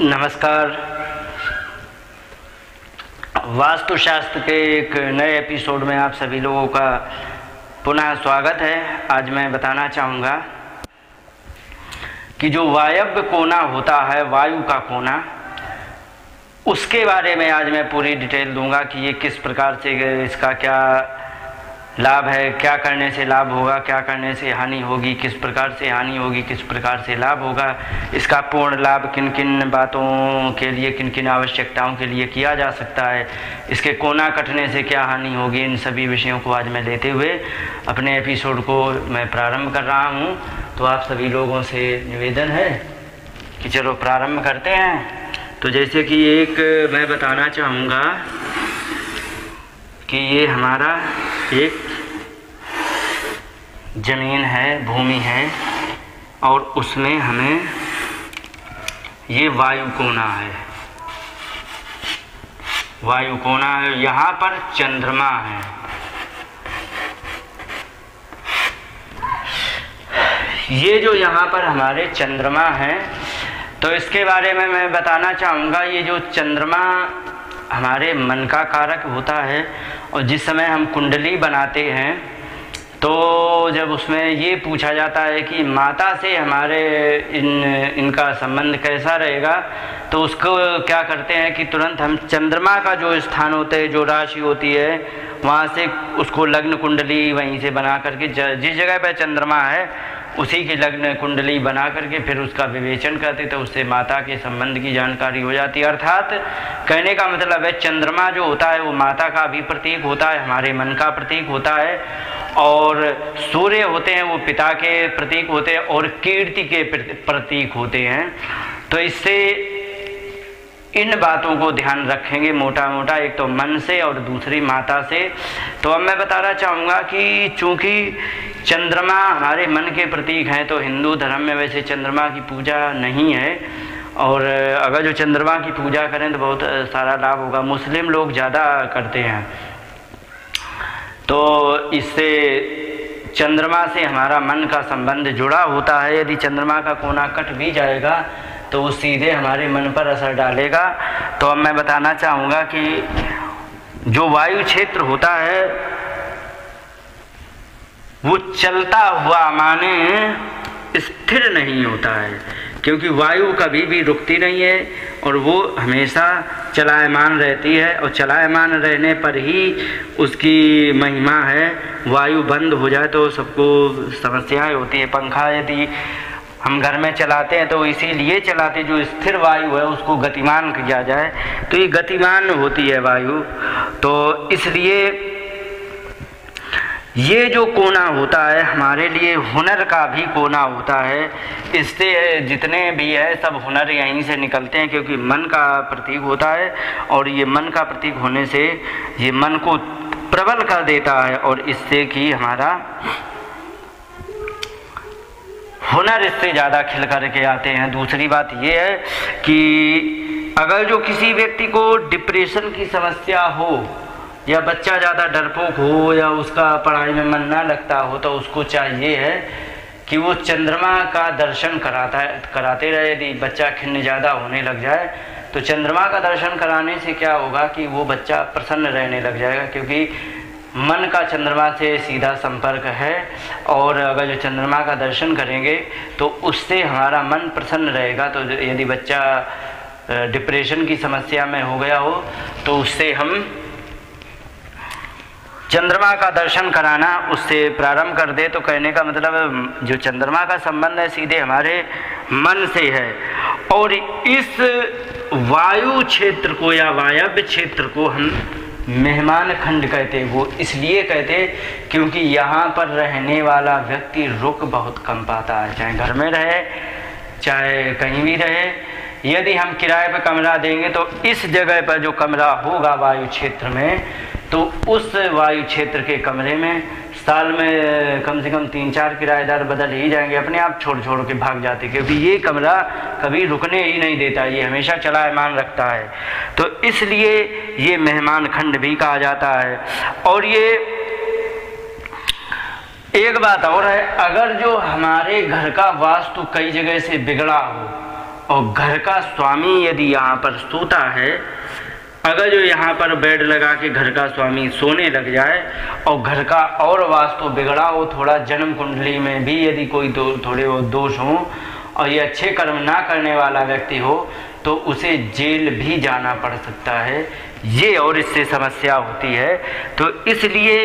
नमस्कार। वास्तुशास्त्र के एक नए एपिसोड में आप सभी लोगों का पुनः स्वागत है। आज मैं बताना चाहूँगा कि जो वायव्य कोना होता है, वायु का कोना, उसके बारे में आज मैं पूरी डिटेल दूंगा कि ये किस प्रकार से, इसका क्या लाभ है, क्या करने से लाभ होगा, क्या करने से हानि होगी, किस प्रकार से हानि होगी, किस प्रकार से लाभ होगा, इसका पूर्ण लाभ किन किन बातों के लिए, किन किन आवश्यकताओं के लिए किया जा सकता है, इसके कोना कटने से क्या हानि होगी। इन सभी विषयों को आज मैं लेते हुए अपने एपिसोड को मैं प्रारंभ कर रहा हूँ। तो आप सभी लोगों से निवेदन है कि चलो प्रारंभ करते हैं। तो जैसे कि एक मैं बताना चाहूँगा कि ये हमारा एक ज़मीन है, भूमि है, और उसमें हमें ये वायु कोना है, वायु कोना है। यहाँ पर चंद्रमा है। ये जो यहाँ पर हमारे चंद्रमा है, तो इसके बारे में मैं बताना चाहूँगा। ये जो चंद्रमा हमारे मन का कारक होता है, और जिस समय हम कुंडली बनाते हैं तो जब उसमें ये पूछा जाता है कि माता से हमारे इनका संबंध कैसा रहेगा, तो उसको क्या करते हैं कि तुरंत हम चंद्रमा का जो स्थान होते हैं, जो राशि होती है, वहाँ से उसको लग्न कुंडली वहीं से बना करके, जिस जगह पर चंद्रमा है उसी की लग्न कुंडली बना करके फिर उसका विवेचन करते, तो उससे माता के संबंध की जानकारी हो जाती है। अर्थात कहने का मतलब है, चंद्रमा जो होता है वो माता का भी प्रतीक होता है, हमारे मन का प्रतीक होता है, और सूर्य होते हैं वो पिता के प्रतीक होते हैं, और कीर्ति के प्रतीक होते हैं। तो इससे इन बातों को ध्यान रखेंगे मोटा मोटा, एक तो मन से और दूसरी माता से। तो अब मैं बताना चाहूँगा कि चूँकि चंद्रमा हमारे मन के प्रतीक हैं, तो हिंदू धर्म में वैसे चंद्रमा की पूजा नहीं है, और अगर जो चंद्रमा की पूजा करें तो बहुत सारा लाभ होगा। मुस्लिम लोग ज़्यादा करते हैं, तो इससे चंद्रमा से हमारा मन का संबंध जुड़ा होता है। यदि चंद्रमा का कोना कट भी जाएगा तो वो सीधे हमारे मन पर असर डालेगा। तो अब मैं बताना चाहूँगा कि जो वायु क्षेत्र होता है वो चलता हुआ माने स्थिर नहीं होता है, क्योंकि वायु कभी भी रुकती नहीं है और वो हमेशा चलायमान रहती है, और चलायमान रहने पर ही उसकी महिमा है। वायु बंद हो जाए तो सबको समस्याएं होती है। पंखा यदि हम घर में चलाते हैं तो इसीलिए चलाते, जो स्थिर वायु है उसको गतिमान किया जाए, तो ये गतिमान होती है वायु। तो इसलिए ये जो कोना होता है हमारे लिए हुनर का भी कोना होता है। इससे जितने भी है सब हुनर यहीं से निकलते हैं, क्योंकि मन का प्रतीक होता है, और ये मन का प्रतीक होने से ये मन को प्रबल कर देता है, और इससे कि हमारा हुनर इससे ज़्यादा खिल करके आते हैं। दूसरी बात ये है कि अगर जो किसी व्यक्ति को डिप्रेशन की समस्या हो, या बच्चा ज़्यादा डरपोक हो, या उसका पढ़ाई में मन ना लगता हो, तो उसको चाहिए है कि वो चंद्रमा का दर्शन कराते रहे। यदि बच्चा खिन्न ज़्यादा होने लग जाए तो चंद्रमा का दर्शन कराने से क्या होगा कि वो बच्चा प्रसन्न रहने लग जाएगा, क्योंकि मन का चंद्रमा से सीधा संपर्क है। और अगर जो चंद्रमा का दर्शन करेंगे तो उससे हमारा मन प्रसन्न रहेगा। तो यदि बच्चा डिप्रेशन की समस्या में हो गया हो तो उससे हम चंद्रमा का दर्शन कराना उससे प्रारंभ कर दे। तो कहने का मतलब जो चंद्रमा का संबंध है सीधे हमारे मन से है। और इस वायु क्षेत्र को या वायव्य क्षेत्र को हम मेहमान खंड कहते हैं। वो इसलिए कहते हैं क्योंकि यहाँ पर रहने वाला व्यक्ति रुक बहुत कम पाता है, चाहे घर में रहे चाहे कहीं भी रहे। यदि हम किराए पर कमरा देंगे तो इस जगह पर जो कमरा होगा वायु क्षेत्र में, तो उस वायु क्षेत्र के कमरे में साल में कम से कम 3-4 किराएदार बदल ही जाएंगे, अपने आप छोड़ के भाग जाते, क्योंकि ये कमरा कभी रुकने ही नहीं देता, ये हमेशा चलायमान रखता है। तो इसलिए ये मेहमान खंड भी कहा जाता है। और ये एक बात और है, अगर जो हमारे घर का वास्तु कई जगह से बिगड़ा हो, और घर का स्वामी यदि यहाँ पर सोता है, अगर जो यहाँ पर बेड लगा के घर का स्वामी सोने लग जाए और घर का और वास्तु बिगड़ा हो, थोड़ा जन्म कुंडली में भी यदि कोई थोड़े वो दोष हों और ये अच्छे कर्म ना करने वाला व्यक्ति हो, तो उसे जेल भी जाना पड़ सकता है, ये और इससे समस्या होती है। तो इसलिए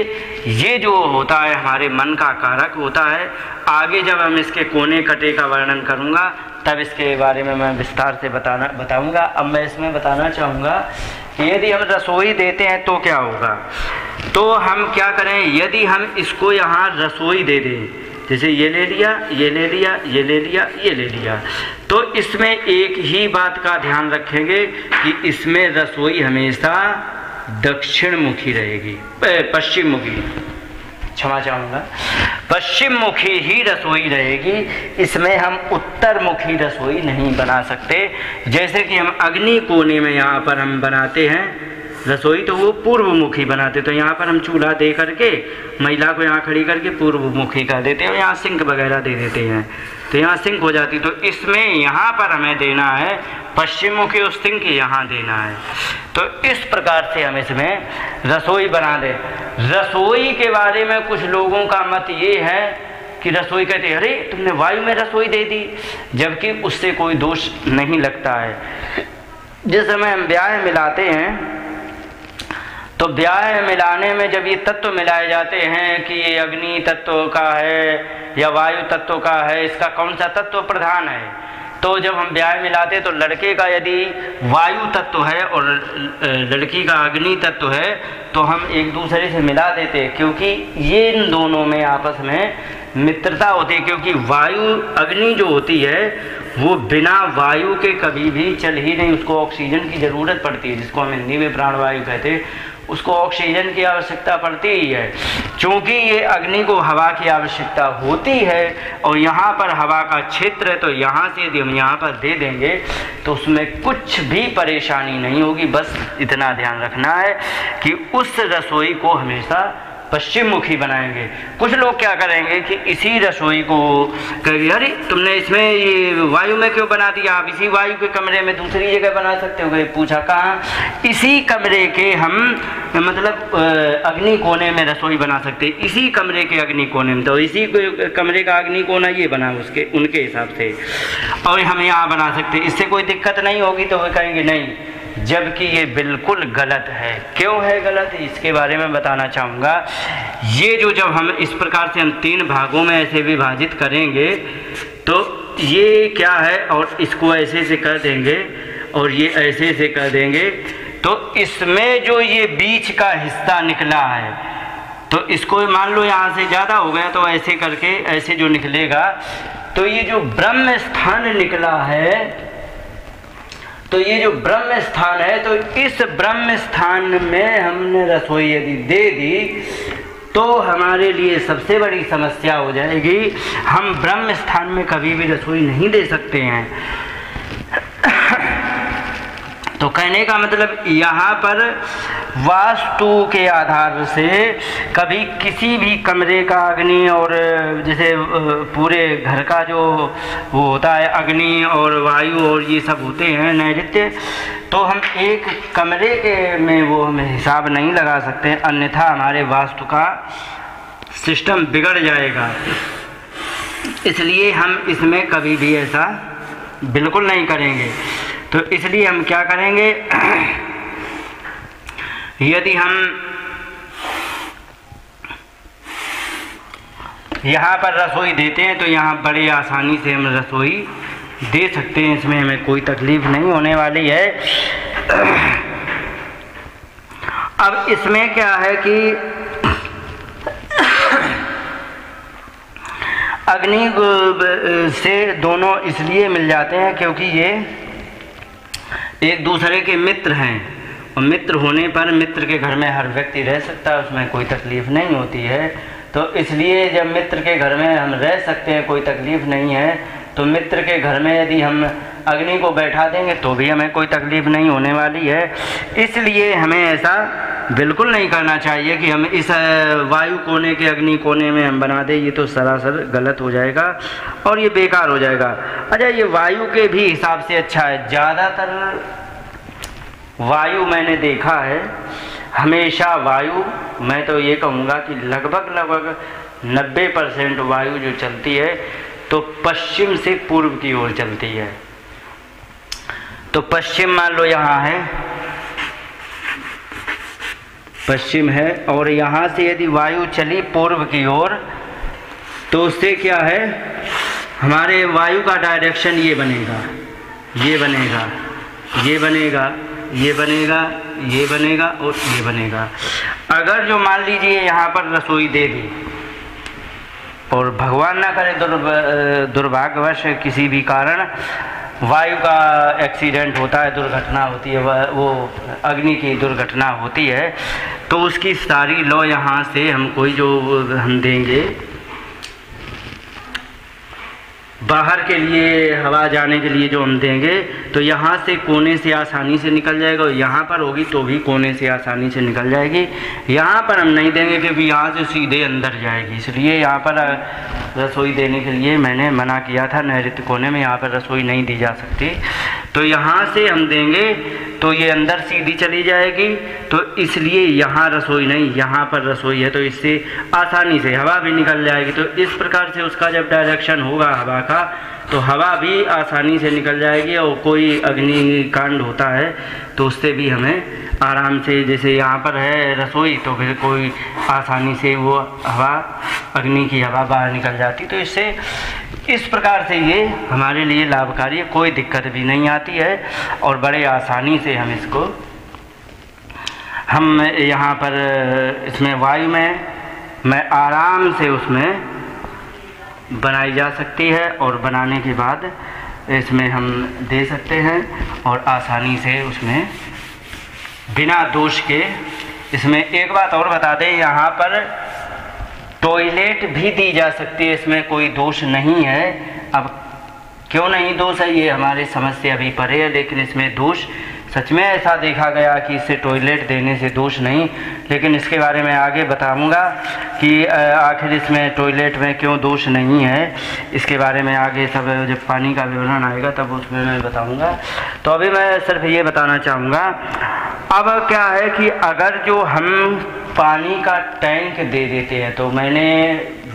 ये जो होता है हमारे मन का कारक होता है। आगे जब हम इसके कोने कटे का वर्णन करूँगा तब इसके बारे में मैं विस्तार से बताऊँगा। अब मैं इसमें बताना चाहूँगा कि यदि हम रसोई देते हैं तो क्या होगा। तो हम क्या करें, यदि हम इसको यहाँ रसोई दे दें, जैसे ये ले लिया, ये ले लिया, ये ले लिया, ये ले लिया, तो इसमें एक ही बात का ध्यान रखेंगे कि इसमें रसोई हमेशा दक्षिण मुखी रहेगी, पश्चिम मुखी, क्षमा चाहूँगा, पश्चिम मुखी ही रसोई रहेगी। इसमें हम उत्तर मुखी रसोई नहीं बना सकते। जैसे कि हम अग्नि कोने में यहाँ पर हम बनाते हैं रसोई, तो वो पूर्व मुखी बनाते, तो यहाँ पर हम चूल्हा दे करके महिला को यहाँ खड़ी करके पूर्व मुखी कर देते हैं और यहाँ सिंक वगैरह दे देते हैं, तो यहाँ सिंक हो जाती। तो इसमें यहाँ पर हमें देना है पश्चिम मुखी और सिंक यहाँ देना है। तो इस प्रकार से हम इसमें रसोई बना दें। रसोई के बारे में कुछ लोगों का मत ये है कि रसोई कहते हैं अरे तुमने वायु में रसोई दे दी, जबकि उससे कोई दोष नहीं लगता है। जिस समय हम ब्याह मिलाते हैं तो ब्याह मिलाने में जब ये तत्व मिलाए जाते हैं कि ये अग्नि तत्व का है या वायु तत्व का है, इसका कौन सा तत्व प्रधान है, तो जब हम ब्याह मिलाते तो लड़के का यदि वायु तत्व है और लड़की का अग्नि तत्व है तो हम एक दूसरे से मिला देते, क्योंकि ये इन दोनों में आपस में मित्रता होती है। क्योंकि वायु अग्नि जो होती है वो बिना वायु के कभी भी चल ही नहीं, उसको ऑक्सीजन की ज़रूरत पड़ती है, जिसको हम हिंदी में प्राणवायु कहते हैं, उसको ऑक्सीजन की आवश्यकता पड़ती ही है। चूँकि ये अग्नि को हवा की आवश्यकता होती है और यहाँ पर हवा का क्षेत्र है, तो यहाँ से यदि हम यहाँ पर दे देंगे तो उसमें कुछ भी परेशानी नहीं होगी। बस इतना ध्यान रखना है कि उस रसोई को हमेशा पश्चिम मुखी बनाएंगे। कुछ लोग क्या करेंगे कि इसी रसोई को कहेंगे अरे तुमने इसमें ये वायु में क्यों बना दिया, आप इसी वायु के कमरे में दूसरी जगह बना सकते हो। पूछा कहाँ, इसी कमरे के हम मतलब अग्नि कोने में रसोई बना सकते, इसी कमरे के अग्नि कोने में, तो इसी कमरे का अग्नि कोना ये बना उसके उनके हिसाब से, और हम यहाँ बना सकते, इससे कोई दिक्कत नहीं होगी। तो वे कहेंगे नहीं, जबकि ये बिल्कुल गलत है। क्यों है गलत, इसके बारे में बताना चाहूँगा। ये जो जब हम इस प्रकार से हम 3 भागों में ऐसे विभाजित करेंगे तो ये क्या है, और इसको ऐसे से कर देंगे और ये ऐसे से कर देंगे, तो इसमें जो ये बीच का हिस्सा निकला है, तो इसको मान लो यहाँ से ज़्यादा हो गया तो ऐसे करके ऐसे जो निकलेगा, तो ये जो ब्रह्म स्थान निकला है, तो ये जो ब्रह्म स्थान है, तो इस ब्रह्म स्थान में हमने रसोई यदि दे दी तो हमारे लिए सबसे बड़ी समस्या हो जाएगी। हम ब्रह्म स्थान में कभी भी रसोई नहीं दे सकते हैं। तो कहने का मतलब यहाँ पर वास्तु के आधार से कभी किसी भी कमरे का अग्नि, और जैसे पूरे घर का जो वो होता है अग्नि और वायु और ये सब होते हैं नैऋत्य, तो हम एक कमरे के में वो हम हिसाब नहीं लगा सकते, अन्यथा हमारे वास्तु का सिस्टम बिगड़ जाएगा। इसलिए हम इसमें कभी भी ऐसा बिल्कुल नहीं करेंगे। तो इसलिए हम क्या करेंगे, यदि हम यहाँ पर रसोई देते हैं तो यहाँ बड़ी आसानी से हम रसोई दे सकते हैं, इसमें हमें कोई तकलीफ नहीं होने वाली है। अब इसमें क्या है कि अग्नि से दोनों इसलिए मिल जाते हैं क्योंकि ये एक दूसरे के मित्र हैं, और मित्र होने पर मित्र के घर में हर व्यक्ति रह सकता है, उसमें कोई तकलीफ़ नहीं होती है। तो इसलिए जब मित्र के घर में हम रह सकते हैं, कोई तकलीफ़ नहीं है, तो मित्र के घर में यदि हम अग्नि को बैठा देंगे तो भी हमें कोई तकलीफ़ नहीं होने वाली है। इसलिए हमें ऐसा बिल्कुल नहीं करना चाहिए कि हम इस वायु कोने के अग्नि कोने में हम बना दें, ये तो सरासर गलत हो जाएगा और ये बेकार हो जाएगा। अच्छा, ये वायु के भी हिसाब से अच्छा है। ज़्यादातर वायु मैंने देखा है, हमेशा वायु, मैं तो ये कहूँगा कि लगभग 90% वायु जो चलती है तो पश्चिम से पूर्व की ओर चलती है। तो पश्चिम मान लो यहाँ है, पश्चिम है, और यहाँ से यदि वायु चली पूर्व की ओर तो उससे क्या है, हमारे वायु का डायरेक्शन ये बनेगा, ये बनेगा, ये बनेगा, ये बनेगा, ये बनेगा और ये बनेगा। अगर जो मान लीजिए यहाँ पर रसोई दे दी और भगवान ना करे दुर्भाग्यवश किसी भी कारण वायु का एक्सीडेंट होता है, दुर्घटना होती है, वो अग्नि की दुर्घटना होती है, तो उसकी सारी लौ यहाँ से हम कोई जो हम देंगे बाहर के लिए, हवा जाने के लिए जो हम देंगे, तो यहाँ से कोने से आसानी से निकल जाएगा, और यहाँ पर होगी तो भी कोने से आसानी से निकल जाएगी। यहाँ पर हम नहीं देंगे क्योंकि यहाँ से सीधे अंदर जाएगी, इसलिए यहाँ पर रसोई देने के लिए मैंने मना किया था। नैऋत्य कोने में यहाँ पर रसोई नहीं दी जा सकती, तो यहाँ से हम देंगे तो ये अंदर सीधी चली जाएगी, तो इसलिए यहाँ रसोई नहीं, यहाँ पर रसोई है, तो इससे आसानी से हवा भी निकल जाएगी। तो इस प्रकार से उसका जब डायरेक्शन होगा हवा का, तो हवा भी आसानी से निकल जाएगी, और कोई अग्निकांड होता है तो उससे भी हमें आराम से, जैसे यहाँ पर है रसोई, तो फिर कोई आसानी से वो हवा, अग्नि की हवा बाहर निकल जाती। तो इससे इस प्रकार से ये हमारे लिए लाभकारी है, कोई दिक्कत भी नहीं आती है, और बड़े आसानी से हम इसको, हम यहाँ पर इसमें वायु में आराम से उसमें बनाई जा सकती है, और बनाने के बाद इसमें हम दे सकते हैं और आसानी से उसमें बिना दोष के। इसमें एक बात और बता दें, यहाँ पर टॉयलेट भी दी जा सकती है, इसमें कोई दोष नहीं है। अब क्यों नहीं दोष है, ये हमारे समझ से अभी परे है, लेकिन इसमें दोष सच में ऐसा देखा गया कि इससे टॉयलेट देने से दोष नहीं, लेकिन इसके बारे में आगे बताऊंगा कि आखिर इसमें टॉयलेट में क्यों दोष नहीं है। इसके बारे में आगे सब जब पानी का विवरण आएगा तब उसमें मैं बताऊंगा। तो अभी मैं सिर्फ ये बताना चाहूँगा। अब क्या है कि अगर जो हम पानी का टैंक दे देते हैं, तो मैंने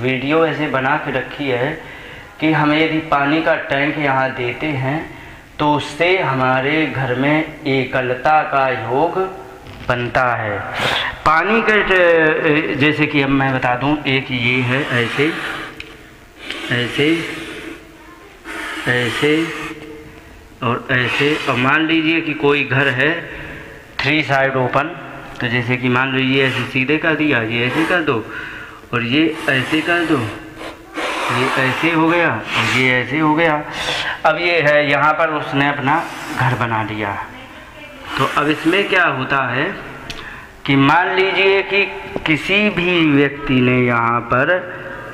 वीडियो ऐसे बना के रखी है कि हम यदि पानी का टैंक यहाँ देते हैं तो उससे हमारे घर में एकलता का योग बनता है। पानी के जैसे कि अब मैं बता दूं, एक ये है ऐसे ऐसे ऐसे और ऐसे, और मान लीजिए कि कोई घर है 3 साइड ओपन, तो जैसे कि मान लो ये ऐसे सीधे कर दिया, ये ऐसे कर दो और ये ऐसे कर दो, ये ऐसे हो गया और ये ऐसे हो गया। अब ये है यहाँ पर उसने अपना घर बना लिया। तो अब इसमें क्या होता है कि मान लीजिए कि किसी भी व्यक्ति ने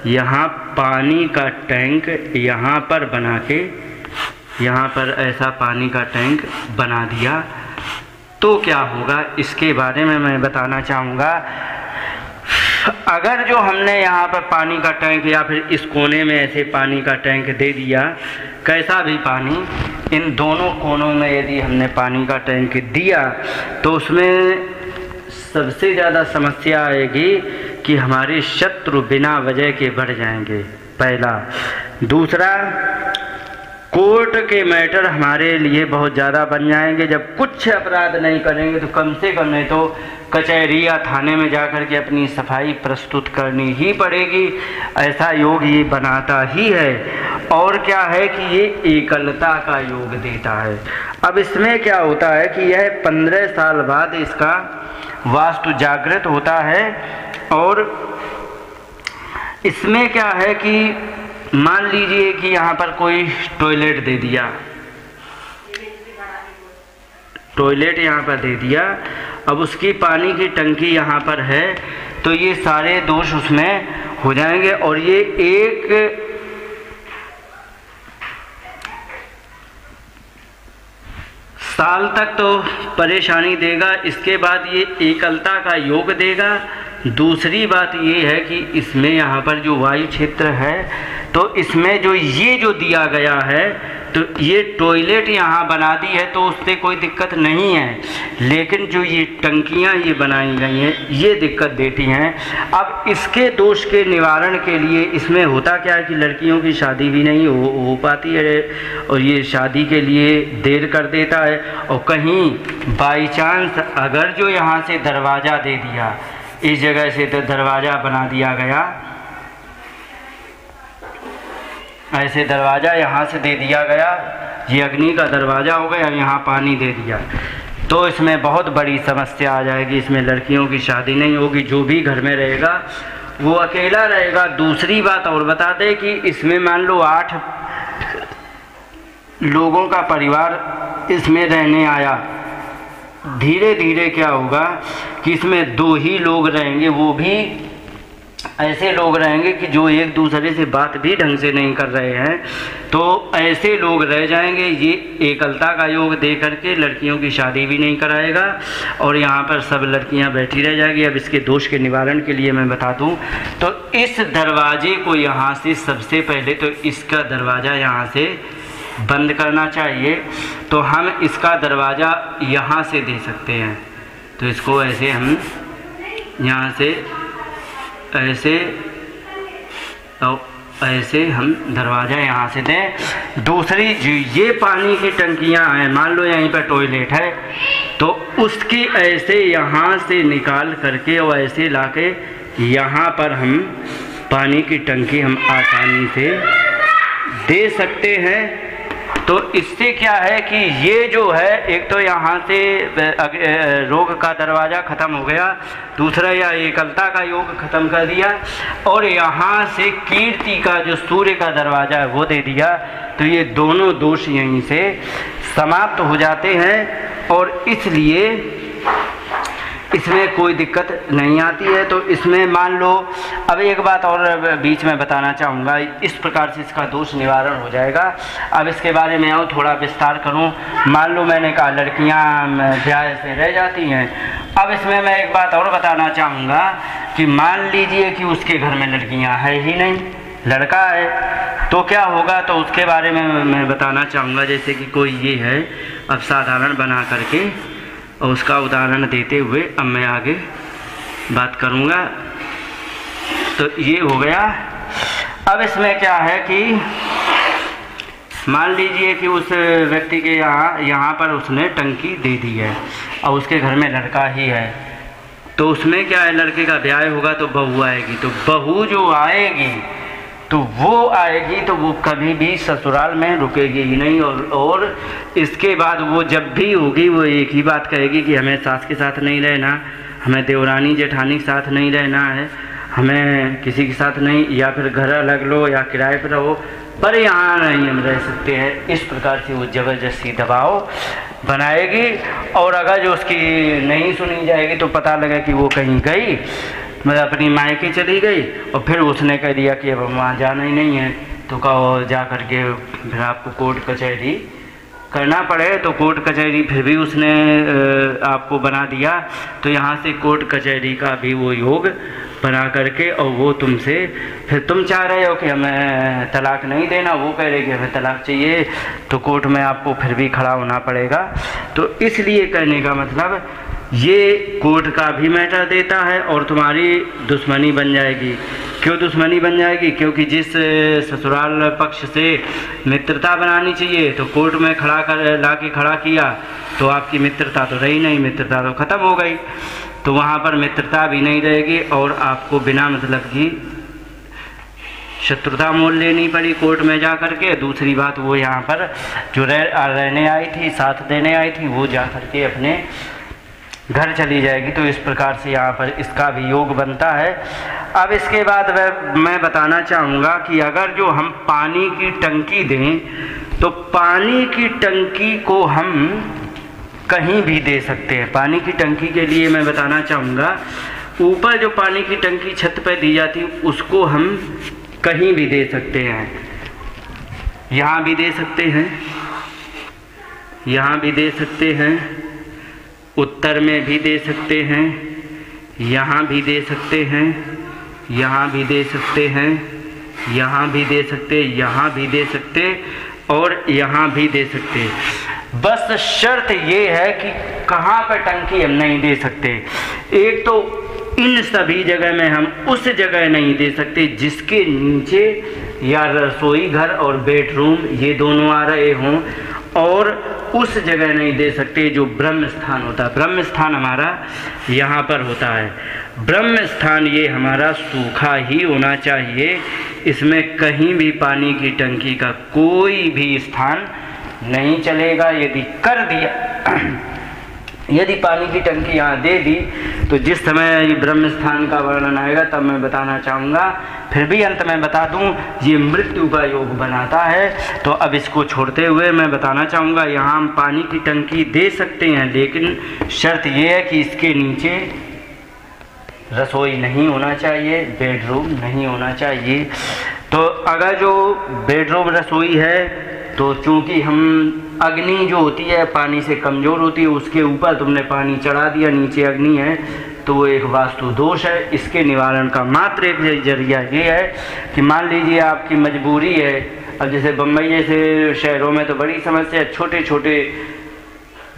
यहाँ पानी का टैंक यहाँ पर बना के, यहाँ पर ऐसा पानी का टैंक बना दिया, तो क्या होगा इसके बारे में मैं बताना चाहूँगा। अगर जो हमने यहाँ पर पानी का टैंक या फिर इस कोने में ऐसे पानी का टैंक दे दिया, कैसा भी पानी, इन दोनों कोनों में यदि हमने पानी का टैंक दिया तो उसमें सबसे ज़्यादा समस्या आएगी कि हमारे शत्रु बिना वजह के बढ़ जाएंगे, पहला। दूसरा, कोर्ट के मैटर हमारे लिए बहुत ज़्यादा बन जाएंगे। जब कुछ अपराध नहीं करेंगे तो कम से कम नहीं तो कचहरी या थाने में जाकर के अपनी सफाई प्रस्तुत करनी ही पड़ेगी। ऐसा योग ये बनाता ही है। और क्या है कि ये एकलता का योग देता है। अब इसमें क्या होता है कि यह 15 साल बाद इसका वास्तु जागृत होता है। और इसमें क्या है कि मान लीजिए कि यहाँ पर कोई टॉयलेट दे दिया, टॉयलेट यहाँ पर दे दिया, अब उसकी पानी की टंकी यहाँ पर है, तो ये सारे दोष उसमें हो जाएंगे। और ये एक साल तक तो परेशानी देगा। इसके बाद ये एकलता का योग देगा। दूसरी बात ये है कि इसमें यहाँ पर जो वायु क्षेत्र है तो इसमें जो ये जो दिया गया है तो ये टॉयलेट यहाँ बना दी है तो उससे कोई दिक्कत नहीं है, लेकिन जो ये टंकियाँ ये बनाई गई हैं ये दिक्कत देती हैं। अब इसके दोष के निवारण के लिए इसमें होता क्या है कि लड़कियों की शादी भी नहीं हो पाती है और ये शादी के लिए देर कर देता है। और कहीं बाई चांस अगर जो यहाँ से दरवाज़ा दे दिया, इस जगह से तो दरवाज़ा बना दिया गया, ऐसे दरवाज़ा यहाँ से दे दिया गया, ये अग्नि का दरवाज़ा हो गया, यहाँ पानी दे दिया, तो इसमें बहुत बड़ी समस्या आ जाएगी। इसमें लड़कियों की शादी नहीं होगी, जो भी घर में रहेगा वो अकेला रहेगा। दूसरी बात और बता दें कि इसमें मान लो 8 लोगों का परिवार इसमें रहने आया, धीरे धीरे क्या होगा कि इसमें 2 ही लोग रहेंगे, वो भी ऐसे लोग रहेंगे कि जो एक दूसरे से बात भी ढंग से नहीं कर रहे हैं, तो ऐसे लोग रह जाएंगे। ये एकलता का योग दे करके लड़कियों की शादी भी नहीं कराएगा और यहाँ पर सब लड़कियाँ बैठी रह जाएगी। अब इसके दोष के निवारण के लिए मैं बता दूँ तो इस दरवाजे को यहाँ से सबसे पहले तो इसका दरवाज़ा यहाँ से बंद करना चाहिए। तो हम इसका दरवाज़ा यहाँ से दे सकते हैं, तो इसको ऐसे हम यहाँ से ऐसे और ऐसे हम दरवाज़ा यहाँ से दें। दूसरी जो ये पानी की टंकियाँ हैं, मान लो यहीं पर टॉयलेट है तो उसकी ऐसे यहाँ से निकाल करके और ऐसे लाके यहाँ पर हम पानी की टंकी हम आसानी से दे सकते हैं। तो इससे क्या है कि ये जो है एक तो यहाँ से रोग का दरवाज़ा ख़त्म हो गया, दूसरा यह एकलता का योग ख़त्म कर दिया और यहाँ से कीर्ति का जो सूर्य का दरवाज़ा है वो दे दिया। तो ये दोनों दोष यहीं से समाप्त हो जाते हैं और इसलिए इसमें कोई दिक्कत नहीं आती है। तो इसमें मान लो, अब एक बात और बीच में बताना चाहूँगा, इस प्रकार से इसका दोष निवारण हो जाएगा। अब इसके बारे में और थोड़ा विस्तार करूँ। मान लो मैंने कहा लड़कियाँ ब्याह से रह जाती हैं। अब इसमें मैं एक बात और बताना चाहूँगा कि मान लीजिए कि उसके घर में लड़कियाँ है ही नहीं, लड़का है, तो क्या होगा, तो उसके बारे में मैं बताना चाहूँगा। जैसे कि कोई ये है, अब साधारण बना करके और उसका उदाहरण देते हुए अब मैं आगे बात करूँगा। तो ये हो गया। अब इसमें क्या है कि मान लीजिए कि उस व्यक्ति के यहाँ पर उसने टंकी दे दी है और उसके घर में लड़का ही है, तो उसमें क्या है, लड़के का ब्याह होगा तो बहू आएगी, तो बहू जो आएगी तो वो आएगी तो वो कभी भी ससुराल में रुकेगी ही नहीं। और इसके बाद वो जब भी होगी वो एक ही बात कहेगी कि हमें सास के साथ नहीं रहना, हमें देवरानी जेठानी के साथ नहीं रहना है, हमें किसी के साथ नहीं, या फिर घर अलग लो या किराए पर रहो, पर यहाँ नहीं हम रह सकते हैं। इस प्रकार से वो ज़बरदस्ती दबाव बनाएगी और अगर जो उसकी नहीं सुनी जाएगी तो पता लगा कि वो कहीं गई, मतलब अपनी मायके चली गई और फिर उसने कह दिया कि अब वहाँ जाना ही नहीं है, तो कहो जा कर के फिर आपको कोर्ट कचहरी करना पड़े। तो कोर्ट कचहरी फिर भी उसने आपको बना दिया, तो यहाँ से कोर्ट कचहरी का भी वो योग बना करके और वो तुमसे, फिर तुम चाह रहे हो कि हमें तलाक नहीं देना, वो कह रहे कि हमें तलाक चाहिए, तो कोर्ट में आपको फिर भी खड़ा होना पड़ेगा। तो इसलिए कहने का मतलब ये कोर्ट का भी मैटर देता है और तुम्हारी दुश्मनी बन जाएगी। क्यों दुश्मनी बन जाएगी? क्योंकि जिस ससुराल पक्ष से मित्रता बनानी चाहिए तो कोर्ट में खड़ा कर ला के खड़ा किया तो आपकी मित्रता तो रही नहीं, मित्रता तो ख़त्म हो गई, तो वहाँ पर मित्रता भी नहीं रहेगी और आपको बिना मतलब की शत्रुता मोल लेनी पड़ी कोर्ट में जा कर के। दूसरी बात, वो यहाँ पर जो रहने आई थी, साथ देने आई थी, वो जा कर के अपने घर चली जाएगी। तो इस प्रकार से यहाँ पर इसका भी योग बनता है। अब इसके बाद मैं बताना चाहूँगा कि अगर जो हम पानी की टंकी दें तो पानी की टंकी को हम कहीं भी दे सकते हैं। पानी की टंकी के लिए मैं बताना चाहूँगा, ऊपर जो पानी की टंकी छत पर दी जाती है उसको हम कहीं भी दे सकते हैं, यहाँ भी दे सकते हैं, यहाँ भी दे सकते हैं, उत्तर में भी दे सकते हैं, यहाँ भी दे सकते हैं, यहाँ भी दे सकते हैं, यहाँ भी दे सकते, यहाँ भी दे सकते और यहाँ भी दे सकते। बस शर्त ये है कि कहाँ पर टंकी हम नहीं दे सकते। एक तो इन सभी जगह में हम उस जगह नहीं दे सकते जिसके नीचे या रसोई घर और बेडरूम ये दोनों आ रहे हों, और उस जगह नहीं दे सकते जो ब्रह्म स्थान होता है। ब्रह्म स्थान हमारा यहाँ पर होता है। ब्रह्म स्थान ये हमारा सूखा ही होना चाहिए, इसमें कहीं भी पानी की टंकी का कोई भी स्थान नहीं चलेगा। यदि कर दिया यदि पानी की टंकी यहाँ दे दी तो जिस समय ये ब्रह्म स्थान का वर्णन आएगा तब मैं बताना चाहूँगा। फिर भी अंत में बता दूँ, ये मृत्यु का योग बनाता है। तो अब इसको छोड़ते हुए मैं बताना चाहूँगा, यहाँ हम पानी की टंकी दे सकते हैं, लेकिन शर्त ये है कि इसके नीचे रसोई नहीं होना चाहिए, बेडरूम नहीं होना चाहिए। तो अगर जो बेडरूम रसोई है तो चूँकि हम अग्नि जो होती है पानी से कमज़ोर होती है, उसके ऊपर तुमने पानी चढ़ा दिया, नीचे अग्नि है, तो वो एक वास्तु दोष है। इसके निवारण का मात्र एक जरिया ये है कि मान लीजिए आपकी मजबूरी है। अब जैसे बम्बई जैसे शहरों में तो बड़ी समस्या, छोटे छोटे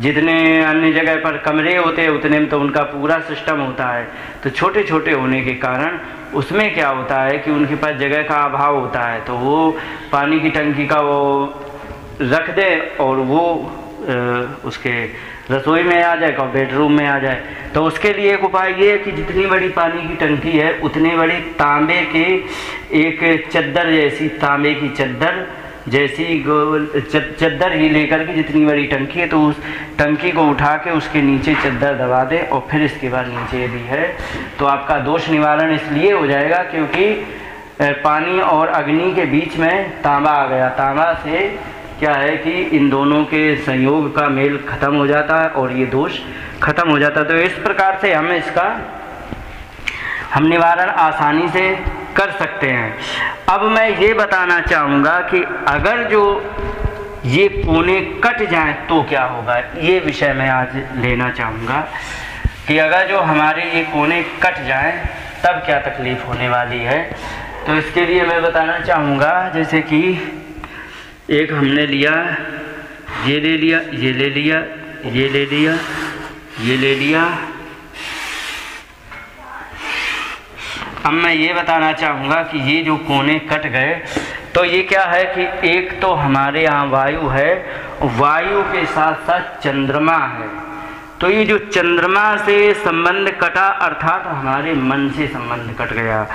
जितने अन्य जगह पर कमरे होते हैं उतने में तो उनका पूरा सिस्टम होता है, तो छोटे छोटे होने के कारण उसमें क्या होता है कि उनके पास जगह का अभाव होता है, तो वो पानी की टंकी का वो रख दे और वो उसके रसोई में आ जाए और बेडरूम में आ जाए। तो उसके लिए एक उपाय ये है कि जितनी बड़ी पानी की टंकी है उतनी बड़ी तांबे के एक चद्दर जैसी, तांबे की चद्दर जैसी चद्दर ही लेकर के, जितनी बड़ी टंकी है तो उस टंकी को उठा के उसके नीचे चद्दर दबा दे और फिर इसके बाद नीचे यदि है तो आपका दोष निवारण इसलिए हो जाएगा क्योंकि पानी और अग्नि के बीच में तांबा आ गया। तांबा से क्या है कि इन दोनों के संयोग का मेल खत्म हो जाता है और ये दोष खत्म हो जाता है। तो इस प्रकार से हम निवारण आसानी से कर सकते हैं। अब मैं ये बताना चाहूँगा कि अगर जो ये कोने कट जाएं तो क्या होगा, ये विषय मैं आज लेना चाहूँगा कि अगर जो हमारे ये कोने कट जाएं तब क्या तकलीफ़ होने वाली है। तो इसके लिए मैं बताना चाहूँगा, जैसे कि एक हमने लिया, ये ले लिया, ये ले लिया, ये ले लिया, ये ले लिया। अब मैं ये बताना चाहूँगा कि ये जो कोने कट गए तो ये क्या है कि एक तो हमारे यहाँ वायु है, वायु के साथ साथ चंद्रमा है। तो ये जो चंद्रमा से संबंध कटा अर्थात हमारे मन से संबंध कट गया।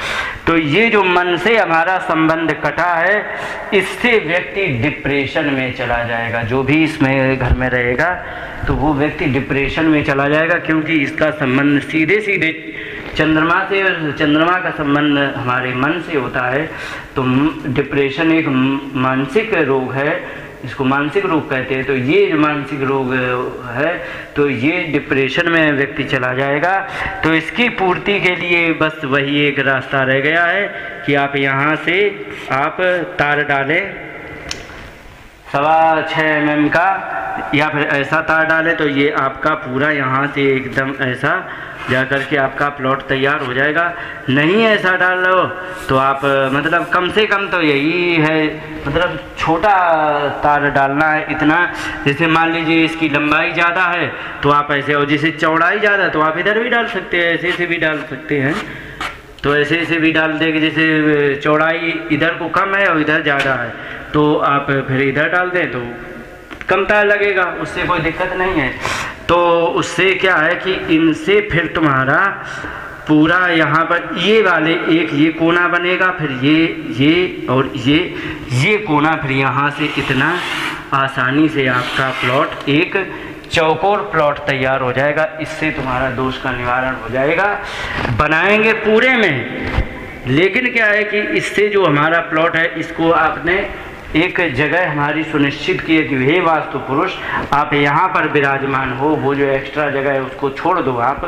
तो ये जो मन से हमारा संबंध कटा है इससे व्यक्ति डिप्रेशन में चला जाएगा। जो भी इसमें घर में रहेगा तो वो व्यक्ति डिप्रेशन में चला जाएगा, क्योंकि इसका संबंध सीधे सीधे चंद्रमा से, और चंद्रमा का संबंध हमारे मन से होता है। तो डिप्रेशन एक मानसिक रोग है, इसको मानसिक रोग कहते हैं। तो ये जो मानसिक रोग है तो ये डिप्रेशन में व्यक्ति चला जाएगा। तो इसकी पूर्ति के लिए बस वही एक रास्ता रह गया है कि आप यहाँ से आप तार डालें 6.25 mm का, या फिर ऐसा तार डालें तो ये आपका पूरा यहाँ से एकदम ऐसा जा कर के आपका प्लॉट तैयार हो जाएगा। नहीं ऐसा डाल लो तो आप मतलब कम से कम तो यही है, मतलब छोटा तार डालना है इतना। जैसे मान लीजिए इसकी लंबाई ज़्यादा है तो आप ऐसे, और जैसे चौड़ाई ज़्यादा तो आप इधर भी डाल सकते हैं, ऐसे से भी डाल सकते हैं। तो ऐसे से भी डाल देंगे, जैसे चौड़ाई इधर को कम है और इधर ज़्यादा है तो आप फिर इधर डाल दें तो कम तार लगेगा, उससे कोई दिक्कत नहीं है। तो उससे क्या है कि इनसे फिर तुम्हारा पूरा यहाँ पर ये वाले एक ये कोना बनेगा, फिर ये और ये कोना, फिर यहाँ से इतना आसानी से आपका प्लॉट एक चौकोर प्लॉट तैयार हो जाएगा। इससे तुम्हारा दोष का निवारण हो जाएगा। बनाएंगे पूरे में, लेकिन क्या है कि इससे जो हमारा प्लॉट है इसको आपने एक जगह हमारी सुनिश्चित की है कि हे वास्तु पुरुष आप यहाँ पर विराजमान हो, वो जो एक्स्ट्रा जगह है उसको छोड़ दो आप,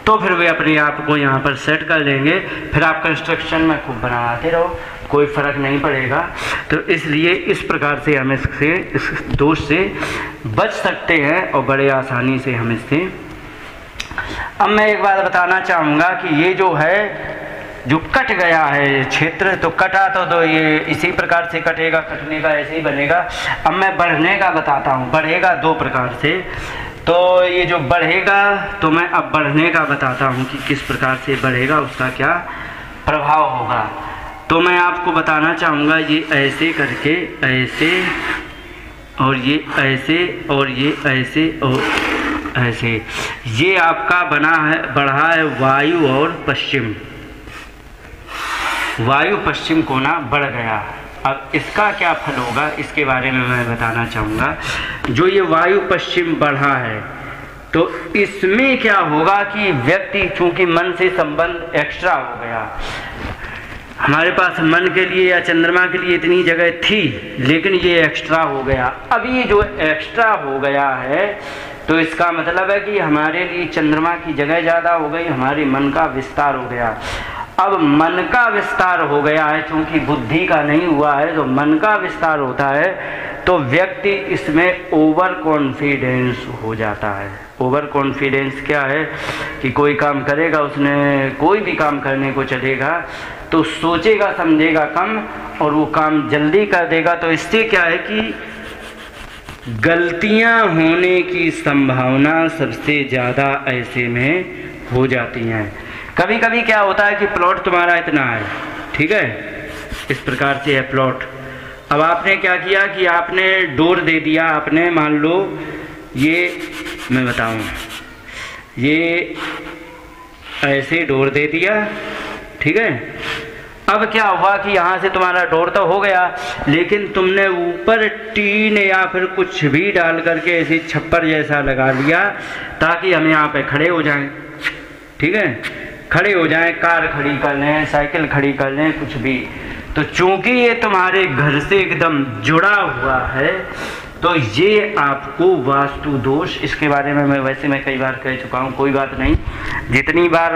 तो फिर वे अपने आप को यहाँ पर सेट कर लेंगे। फिर आप कंस्ट्रक्शन में खूब बनाते रहो। कोई फ़र्क नहीं पड़ेगा। तो इसलिए इस प्रकार से हम इससे, इस दोष से बच सकते हैं और बड़े आसानी से हम इससे। अब मैं एक बात बताना चाहूँगा कि ये जो है, जो कट गया है क्षेत्र, तो कटा तो ये इसी प्रकार से कटेगा, कटने का ऐसे ही बनेगा। अब मैं बढ़ने का बताता हूँ। बढ़ेगा दो प्रकार से। तो ये जो बढ़ेगा, तो मैं अब बढ़ने का बताता हूँ कि किस प्रकार से बढ़ेगा, उसका क्या प्रभाव होगा। तो मैं आपको बताना चाहूँगा, ये ऐसे करके, ऐसे और ये ऐसे और ये ऐसे और ऐसे, ये आपका बना है, बढ़ा है वायु और पश्चिम। वायु पश्चिम कोना बढ़ गया। अब इसका क्या फल होगा, इसके बारे में मैं बताना चाहूँगा। जो ये वायु पश्चिम बढ़ा है, तो इसमें क्या होगा कि व्यक्ति, चूंकि मन से संबंध एक्स्ट्रा हो गया, हमारे पास मन के लिए या चंद्रमा के लिए इतनी जगह थी, लेकिन ये एक्स्ट्रा हो गया। अब ये जो एक्स्ट्रा हो गया है, तो इसका मतलब है कि हमारे लिए चंद्रमा की जगह ज़्यादा हो गई, हमारे मन का विस्तार हो गया। अब मन का विस्तार हो गया है, क्योंकि बुद्धि का नहीं हुआ है, तो मन का विस्तार होता है, तो व्यक्ति इसमें ओवर कॉन्फिडेंस हो जाता है। ओवर कॉन्फिडेंस क्या है कि कोई काम करेगा, उसने कोई भी काम करने को चलेगा तो सोचेगा समझेगा कम और वो काम जल्दी कर देगा। तो इससे क्या है कि गलतियां होने की संभावना सबसे ज़्यादा ऐसे में हो जाती हैं। कभी कभी क्या होता है कि प्लॉट तुम्हारा इतना है, ठीक है, इस प्रकार से है प्लॉट। अब आपने क्या किया कि आपने डोर दे दिया, आपने मान लो ये, मैं बताऊं, ये ऐसे डोर दे दिया, ठीक है। अब क्या हुआ कि यहाँ से तुम्हारा डोर तो हो गया, लेकिन तुमने ऊपर टीन या फिर कुछ भी डाल करके ऐसे छप्पर जैसा लगा लिया, ताकि हम यहाँ पे खड़े हो जाएं, ठीक है, खड़े हो जाएं, कार खड़ी कर लें, साइकिल खड़ी कर लें, कुछ भी। तो चूंकि ये तुम्हारे घर से एकदम जुड़ा हुआ है, तो ये आपको वास्तु दोष, इसके बारे में मैं कई बार कह चुका हूँ, कोई बात नहीं, जितनी बार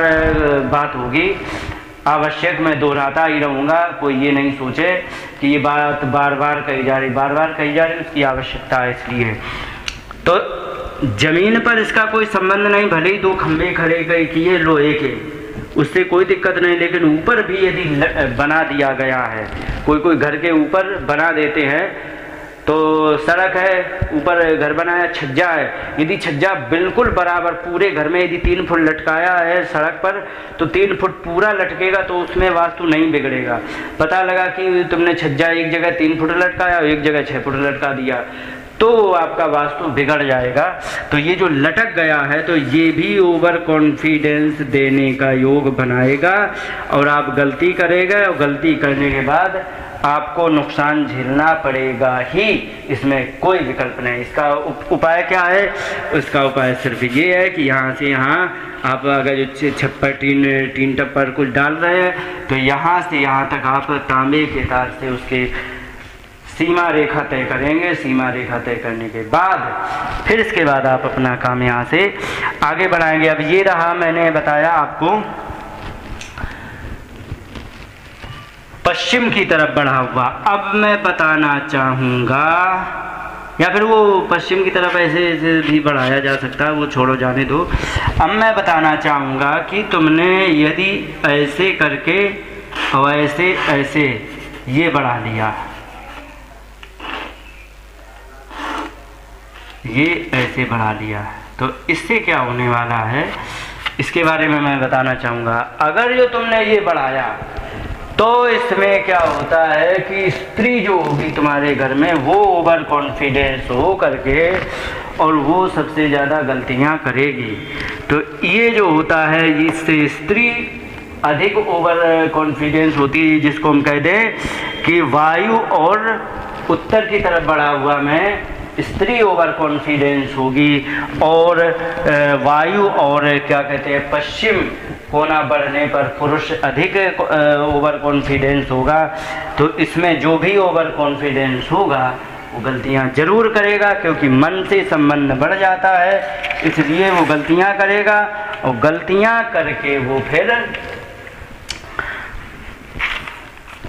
बात होगी आवश्यक मैं दोहराता ही रहूँगा। कोई ये नहीं सोचे कि ये बात बार बार कही जा रही, बार बार कही जा रही, उसकी आवश्यकता है इसलिए। तो जमीन पर इसका कोई संबंध नहीं, भले ही दो खंभे खड़े किए लोहे के, उससे कोई दिक्कत नहीं, लेकिन ऊपर भी यदि बना दिया गया है, कोई घर के ऊपर बना देते हैं, तो सड़क है, ऊपर घर बनाया, छज्जा है, यदि छज्जा बिल्कुल बराबर पूरे घर में यदि 3 फुट लटकाया है सड़क पर, तो 3 फुट पूरा लटकेगा, तो उसमें वास्तु नहीं बिगड़ेगा। पता लगा कि तुमने छज्जा एक जगह 3 फुट लटकाया, एक जगह 6 फुट लटका दिया, तो आपका वास्तु बिगड़ जाएगा। तो ये जो लटक गया है, तो ये भी ओवर कॉन्फिडेंस देने का योग बनाएगा और आप गलती करेंगे, और गलती करने के बाद आपको नुकसान झेलना पड़ेगा ही, इसमें कोई विकल्प नहीं। इसका उपाय क्या है? उसका उपाय सिर्फ ये है कि यहाँ से यहाँ आप अगर जो छप्पर टीन टप्पर कुछ डाल रहे हैं, तो यहाँ से यहाँ तक आप तांबे के तार से उसके सीमा रेखा तय करेंगे। सीमा रेखा तय करने के बाद फिर इसके बाद आप अपना काम यहाँ से आगे बढ़ाएंगे। अब ये रहा, मैंने बताया आपको पश्चिम की तरफ बढ़ा हुआ। अब मैं बताना चाहूँगा, या फिर वो पश्चिम की तरफ ऐसे भी बढ़ाया जा सकता है, वो छोड़ो, जाने दो। अब मैं बताना चाहूँगा कि तुमने यदि ऐसे करके और ऐसे ऐसे ये बढ़ा लिया, ये ऐसे बढ़ा लिया, तो इससे क्या होने वाला है इसके बारे में मैं बताना चाहूँगा। अगर जो तुमने ये बढ़ाया, तो इसमें क्या होता है कि स्त्री जो होगी तुम्हारे घर में, वो ओवर कॉन्फिडेंस हो करके और वो सबसे ज़्यादा गलतियां करेगी। तो ये जो होता है, इससे स्त्री अधिक ओवर कॉन्फिडेंस होती है, जिसको हम कह दें कि वायु और उत्तर की तरफ बढ़ा हुआ में स्त्री ओवर कॉन्फिडेंस होगी, और वायु और क्या कहते हैं पश्चिम कोना बढ़ने पर पुरुष अधिक ओवर कॉन्फिडेंस होगा। तो इसमें जो भी ओवर कॉन्फिडेंस होगा वो गलतियां जरूर करेगा, क्योंकि मन से संबंध बढ़ जाता है, इसलिए वो गलतियां करेगा, और गलतियां करके वो फिर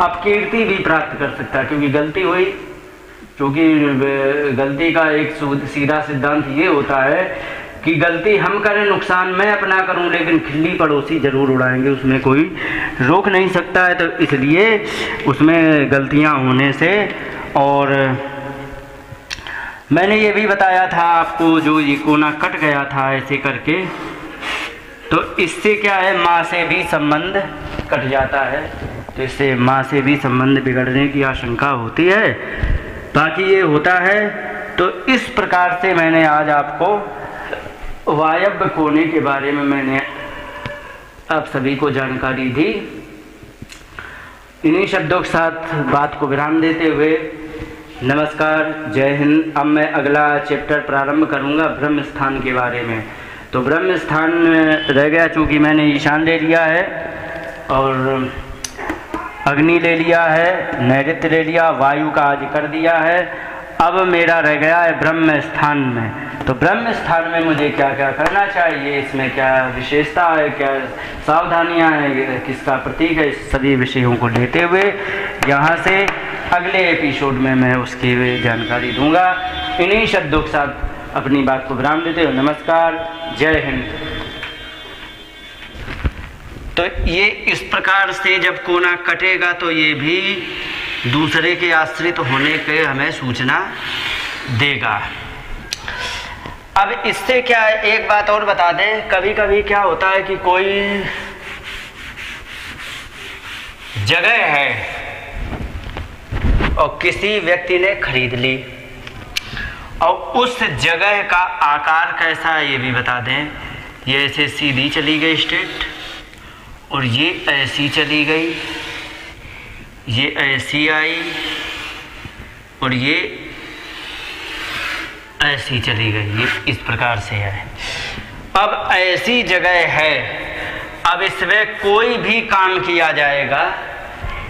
अपकीर्ति भी प्राप्त कर सकता है, क्योंकि गलती हुई, क्योंकि गलती का एक सीधा सिद्धांत ये होता है कि गलती हम करें, नुकसान मैं अपना करूं, लेकिन खिल्ली पड़ोसी ज़रूर उड़ाएंगे, उसमें कोई रोक नहीं सकता है। तो इसलिए उसमें गलतियां होने से, और मैंने ये भी बताया था आपको, जो ये कोना कट गया था ऐसे करके, तो इससे क्या है, माँ से भी संबंध कट जाता है, तो इससे माँ से भी संबंध बिगड़ने की आशंका होती है। बाकी ये होता है। तो इस प्रकार से मैंने आज आपको वायव्य कोने के बारे में मैंने आप सभी को जानकारी दी। इन्हीं शब्दों के साथ बात को विराम देते हुए नमस्कार, जय हिंद। अब मैं अगला चैप्टर प्रारंभ करूंगा ब्रह्म स्थान के बारे में। तो ब्रह्म स्थान रह गया, चूँकि मैंने ईशान ले लिया है और अग्नि ले लिया है, नैऋत्य ले लिया, वायु का आज कर दिया है। अब मेरा रह गया है ब्रह्म स्थान में। तो ब्रह्म स्थान में मुझे क्या क्या करना चाहिए, इसमें क्या विशेषता है, क्या सावधानियां हैं, किसका प्रतीक है, इस सभी विषयों को लेते हुए यहाँ से अगले एपिसोड में मैं उसकी जानकारी दूंगा। इन्हीं शब्दों के साथ अपनी बात को विराम देते हो। नमस्कार, जय हिंद। तो ये इस प्रकार से जब कोना कटेगा तो ये भी दूसरे के आश्रित होने के हमें सूचना देगा। अब इससे क्या है, एक बात और बता दें, कभी कभी क्या होता है कि कोई जगह है और किसी व्यक्ति ने खरीद ली, और उस जगह का आकार कैसा है ये भी बता दें। ये ऐसे सीधी चली गई स्ट्रेट, और ये ऐसी चली गई, ये ऐसी आई, और ये ऐसी चली गई, ये इस प्रकार से है। अब ऐसी जगह है, अब इसमें कोई भी काम किया जाएगा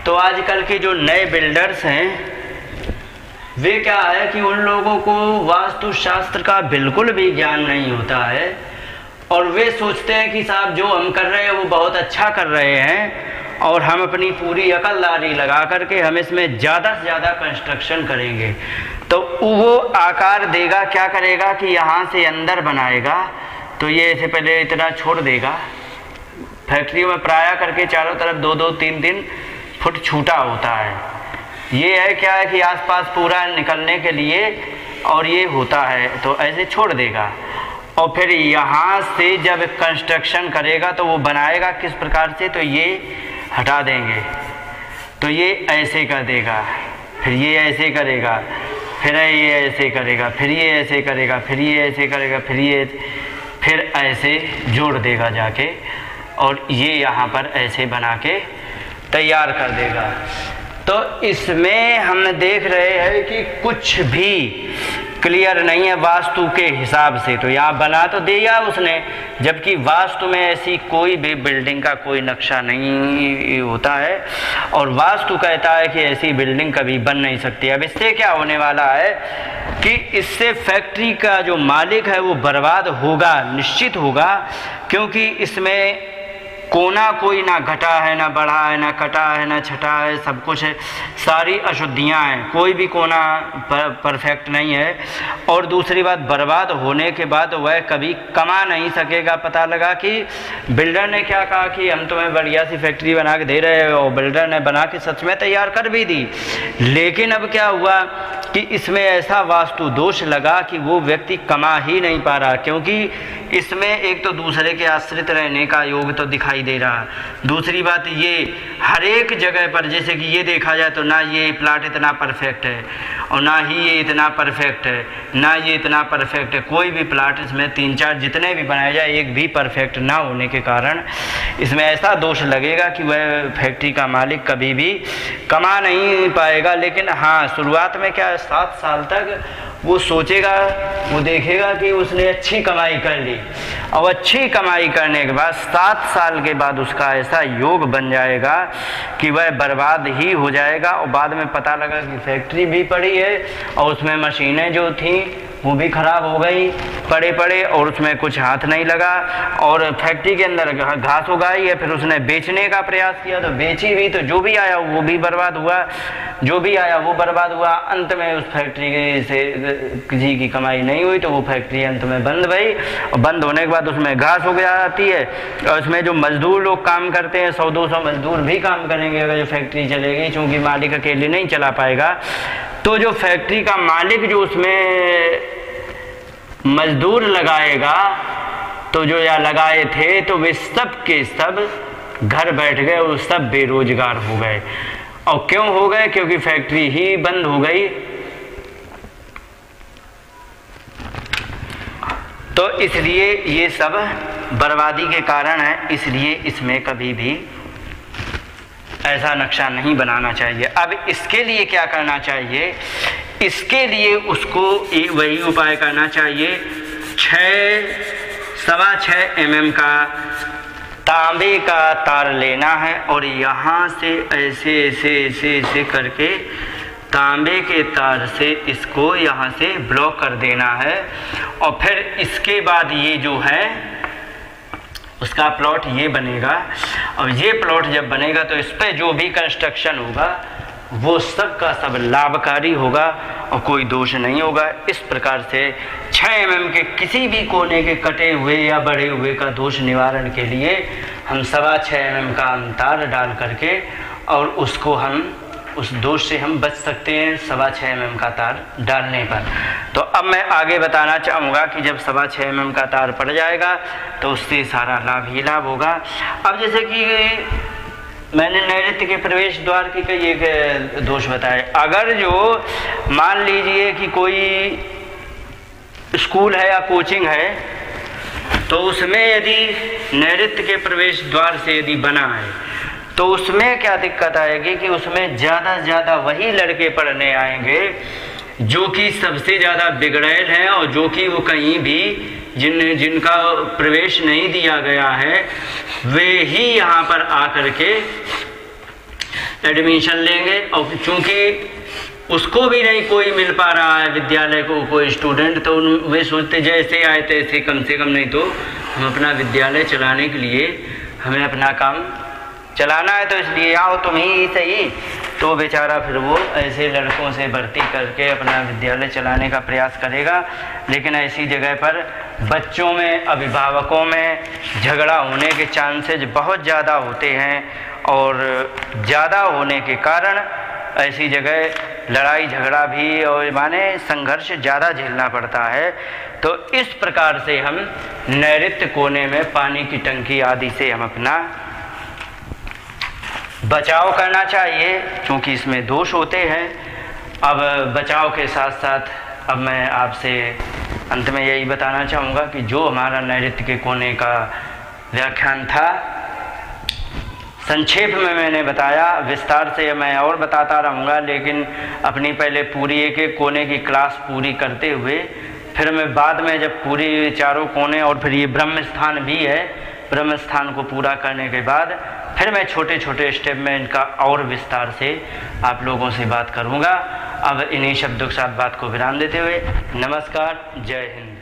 तो आजकल के जो नए बिल्डर्स हैं वे क्या है कि उन लोगों को वास्तुशास्त्र का बिल्कुल भी ज्ञान नहीं होता है, और वे सोचते हैं कि साहब जो हम कर रहे हैं वो बहुत अच्छा कर रहे हैं, और हम अपनी पूरी अकलदारी लगा करके हम इसमें ज़्यादा से ज़्यादा कंस्ट्रक्शन करेंगे। तो वो आकार देगा, क्या करेगा कि यहाँ से अंदर बनाएगा, तो ये ऐसे पहले इतना छोड़ देगा। फैक्ट्रियों में प्राय करके चारों तरफ 2-2, 3-3 फुट छूटा होता है। ये है क्या है कि आसपास पूरा निकलने के लिए, और ये होता है तो ऐसे छोड़ देगा। और फिर यहाँ से जब कंस्ट्रक्शन करेगा तो वो बनाएगा किस प्रकार से, तो ये हटा देंगे, तो ये ऐसे कर देगा, फिर ये ऐसे करेगा, फिर ये ऐसे करेगा, फिर ये ऐसे करेगा, फिर ये ऐसे करेगा, फिर ऐसे जोड़ देगा जाके, और ये यहाँ पर ऐसे बना के तैयार कर देगा। तो इसमें हम देख रहे हैं कि कुछ भी क्लियर नहीं है वास्तु के हिसाब से। तो यहाँ बना तो दिया उसने, जबकि वास्तु में ऐसी कोई भी बिल्डिंग का कोई नक्शा नहीं होता है, और वास्तु कहता है कि ऐसी बिल्डिंग कभी बन नहीं सकती। अब इससे क्या होने वाला है कि इससे फैक्ट्री का जो मालिक है वो बर्बाद होगा, निश्चित होगा, क्योंकि इसमें कोना कोई ना घटा है, ना बढ़ा है, ना कटा है, ना छटा है, सब कुछ है, सारी अशुद्धियां हैं, कोई भी कोना परफेक्ट नहीं है। और दूसरी बात, बर्बाद होने के बाद वह कभी कमा नहीं सकेगा। पता लगा कि बिल्डर ने क्या कहा कि हम तुम्हें बढ़िया सी फैक्ट्री बना के दे रहे हैं, और बिल्डर ने बना के सच में तैयार कर भी दी, लेकिन अब क्या हुआ कि इसमें ऐसा वास्तु दोष लगा कि वो व्यक्ति कमा ही नहीं पा रहा, क्योंकि इसमें एक तो दूसरे के आश्रित रहने का योग तो दिखाई दे रहा, दूसरी बात ये हर एक जगह पर, जैसे कि ये देखा जाए तो ना ये प्लाट इतना परफेक्ट है, और ना ही ये इतना परफेक्ट है, ना ये इतना परफेक्ट है। कोई भी प्लाट इसमें 3-4 जितने भी बनाया जाए, एक भी परफेक्ट ना होने के कारण इसमें ऐसा दोष लगेगा कि वह फैक्ट्री का मालिक कभी भी कमा नहीं पाएगा। लेकिन हाँ, शुरुआत में क्या 7 साल तक वो सोचेगा, वो देखेगा कि उसने अच्छी कमाई कर ली, और अच्छी कमाई करने के बाद 7 साल के बाद उसका ऐसा योग बन जाएगा कि वह बर्बाद ही हो जाएगा। और बाद में पता लगा कि फैक्ट्री भी पड़ी है और उसमें मशीनें जो थी वो भी ख़राब हो गई, पड़े पड़े और उसमें कुछ हाथ नहीं लगा, और फैक्ट्री के अंदर घास उगाई है, फिर उसने बेचने का प्रयास किया तो बेची भी, तो जो भी आया वो भी बर्बाद हुआ, जो भी आया वो बर्बाद हुआ। अंत में उस फैक्ट्री से किसी की कमाई नहीं हुई, तो वो फैक्ट्री अंत में बंद भई, और बंद होने के बाद उसमें घास उग जाती है, और उसमें जो मजदूर लोग काम करते हैं 100-200 मजदूर भी काम करेंगे अगर जो फैक्ट्री चलेगी, चूँकि मालिक अकेले नहीं चला पाएगा। तो जो फैक्ट्री का मालिक जो उसमें मजदूर लगाएगा, तो जो या लगाए थे तो वे सब के सब घर बैठ गए और सब बेरोजगार हो गए। और क्यों हो गए? क्योंकि फैक्ट्री ही बंद हो गई। तो इसलिए ये सब बर्बादी के कारण है, इसलिए इसमें कभी भी ऐसा नक्शा नहीं बनाना चाहिए। अब इसके लिए क्या करना चाहिए? इसके लिए उसको वही उपाय करना चाहिए, 6.25 mm का तांबे का तार लेना है, और यहाँ से ऐसे ऐसे ऐसे ऐसे करके तांबे के तार से इसको यहाँ से ब्लॉक कर देना है। और फिर इसके बाद ये जो है उसका प्लॉट ये बनेगा, और ये प्लॉट जब बनेगा तो इस पर जो भी कंस्ट्रक्शन होगा वो सब का सब लाभकारी होगा और कोई दोष नहीं होगा। इस प्रकार से 6 mm के किसी भी कोने के कटे हुए या बढ़े हुए का दोष निवारण के लिए हम 6.25 mm का तार डाल करके, और उसको हम उस दोष से हम बच सकते हैं 6.25 mm का तार डालने पर। तो अब मैं आगे बताना चाहूँगा कि जब 6.25 mm का तार पड़ जाएगा तो उससे सारा लाभ ही लाभ होगा। अब जैसे कि मैंने नैऋत्य के प्रवेश द्वार की कई एक दोष बताए। अगर जो मान लीजिए कि कोई स्कूल है या कोचिंग है, तो उसमें यदि नैऋत्य के प्रवेश द्वार से यदि बना है तो उसमें क्या दिक्कत आएगी कि उसमें ज़्यादा से ज़्यादा वही लड़के पढ़ने आएंगे जो कि सबसे ज़्यादा बिगड़ैल हैं, और जो कि वो कहीं भी जिनका प्रवेश नहीं दिया गया है वे ही यहाँ पर आकर के एडमिशन लेंगे। और चूँकि उसको भी नहीं कोई मिल पा रहा है विद्यालय को कोई स्टूडेंट, तो वे सोचते जैसे आए तैसे कम से कम नहीं तो हम अपना विद्यालय चलाने के लिए हमें अपना काम चलाना है, तो इसलिए आओ तुम ही सही। तो बेचारा फिर वो ऐसे लड़कों से भर्ती करके अपना विद्यालय चलाने का प्रयास करेगा। लेकिन ऐसी जगह पर बच्चों में, अभिभावकों में झगड़ा होने के चांसेस बहुत ज़्यादा होते हैं, और ज़्यादा होने के कारण ऐसी जगह लड़ाई झगड़ा भी और माने संघर्ष ज़्यादा झेलना पड़ता है। तो इस प्रकार से हम नैऋत्य कोने में पानी की टंकी आदि से हम अपना बचाव करना चाहिए, क्योंकि इसमें दोष होते हैं। अब बचाव के साथ साथ अब मैं आपसे अंत में यही बताना चाहूँगा कि जो हमारा नैऋत्य के कोने का व्याख्यान था, संक्षेप में मैंने बताया, विस्तार से मैं और बताता रहूँगा, लेकिन अपनी पहले पूरी एक कोने की क्लास पूरी करते हुए फिर मैं बाद में जब पूरी चारों कोने और फिर ये ब्रह्म स्थान भी है, ब्रह्म स्थान को पूरा करने के बाद फिर मैं छोटे छोटे स्टेप में इनका और विस्तार से आप लोगों से बात करूँगा। अब इन्हीं शब्दों के साथ बात को विराम देते हुए नमस्कार, जय हिंद।